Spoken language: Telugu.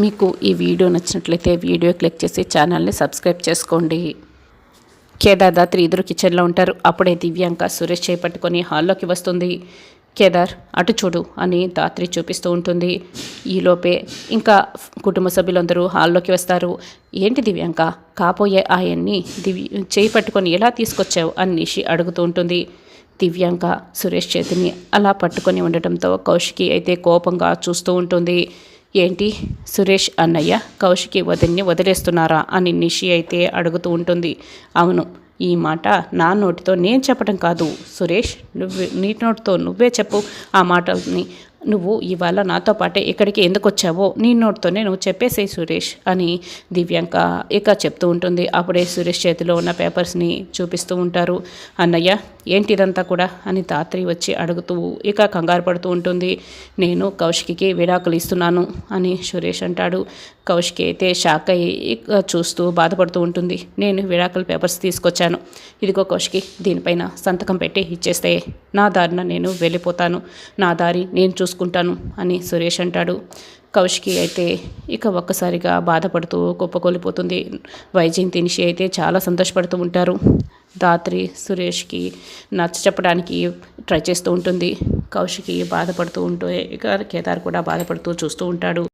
మీకు ఈ వీడియో నచ్చినట్లయితే వీడియో క్లిక్ చేసి ఛానల్ని సబ్స్క్రైబ్ చేసుకోండి. కేదార్ దాత్రి ఇద్దరు కిచెన్లో ఉంటారు. అప్పుడే దివ్యాంక సురేష్ చేపట్టుకొని హాల్లోకి వస్తుంది. కేదార్ అటు చూడు అని దాత్రి చూపిస్తూ ఉంటుంది. ఈలోపే ఇంకా కుటుంబ సభ్యులందరూ హాల్లోకి వస్తారు. ఏంటి దివ్యాంక, కాపోయే ఆయన్ని చేయి పట్టుకొని ఎలా తీసుకొచ్చావు అని నిషి అడుగుతూ ఉంటుంది. దివ్యాంక సురేష్ చేతిని అలా పట్టుకొని ఉండటంతో కౌశికి అయితే కోపంగా చూస్తూ ఉంటుంది. ఏంటి సురేష్ అన్నయ్య కౌశికి వదిన్ని వదిలేస్తున్నారా అని నిషి అయితే అడుగుతూ ఉంటుంది. అవును, ఈ మాట నా నోటితో నేను చెప్పడం కాదు సురేష్, నీ నోటితో నువ్వే చెప్పు ఆ మాటల్ని. నువ్వు ఇవాళ నాతో పాటే ఇక్కడికి ఎందుకు వచ్చావో నీ నోటితోనే నువ్వు చెప్పేసేయి సురేష్ అని దివ్యాంక ఇక చెప్తూ ఉంటుంది. అప్పుడే సురేష్ చేతిలో ఉన్న పేపర్స్ని చూపిస్తూ ఉంటారు. అన్నయ్య ఏంటి ఇదంతా కూడా అని దాత్రి వచ్చి అడుగుతూ ఇక కంగారు పడుతూ ఉంటుంది. నేను కౌశికి విడాకులు ఇస్తున్నాను అని సురేష్ అంటాడు. కౌశికి అయితే షాక్ అయ్యి ఇక చూస్తూ బాధపడుతూ ఉంటుంది. నేను విడాకుల పేపర్స్ తీసుకొచ్చాను, ఇదిగో కౌశికి, దీనిపైన సంతకం పెట్టి ఇచ్చేస్తే నా దారిన నేను వెళ్ళిపోతాను, నా దారి నేను చూసుకుంటాను అని సురేష్ అంటాడు. కౌశికి అయితే ఇక ఒక్కసారిగా బాధపడుతూ కుప్పకొలిపోతుంది. వైజయంతి నిషి అయితే చాలా సంతోషపడుతూ ఉంటారు. దాత్రి సురేష్కి నచ్చ చెప్పడానికి ట్రై చేస్తూ ఉంటుంది. కౌశికి బాధపడుతూ ఉంటూ ఇక కేదార్ కూడా బాధపడుతూ చూస్తూ ఉంటాడు.